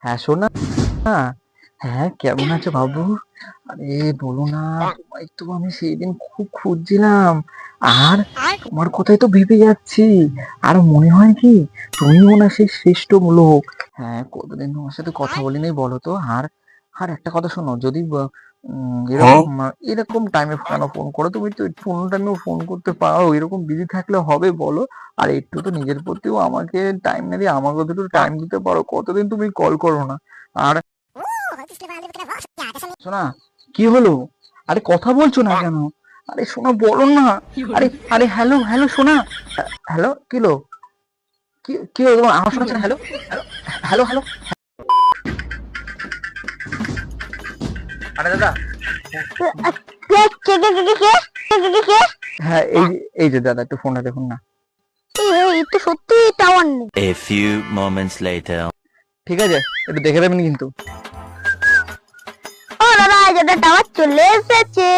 হ্যাঁ শোনা। হ্যাঁ কেমন আছো বাবু? আরে বলো না, তোমায় তো আমি সেই দিন খুব খুঁজছিলাম। আর তোমার কথাই তো ভেবে যাচ্ছি। আর মনে হয় কি, তুমিও না সেই শ্রেষ্ঠ লোক। হ্যাঁ, কতদিন তোমার সাথে কথা বলি নাই বলো তো। আর আর একটা কথা শোনো, যদি এরকম টাইমে কেন ফোন করো? তুমি তো কোনো টাইমেও ফোন করতে পারো, এরকম বিজি থাকলে হবে বলো? আর একটু তো নিজের প্রতিও আমাকে টাইম না দিয়ে আমাকে তো একটু টাইম দিতে পারো। কতদিন তুমি কল করো না। আর শোনা, কি হলো? আরে কথা বলছো না কেন? আরে শোনা, বলো না। আরে আরে হ্যালো হ্যালো শোনা। হ্যালো, কি হলো? কি কি হলো তোমার? আমার শোনাচ্ছে না? Hello hello hello hello. আরে দাদা। কে কে কে কে কে কে কে কে কে? হ্যাঁ, এই যে দাদা, একটু ফোনটা দেখুন না। এই তো সত্যি টাওয়ার নেই। A few moments later. ঠিক আছে, একটু দেখে দেবেন কিন্তু। ও দাদা, এই যে টাওয়ার চলে এসেছে।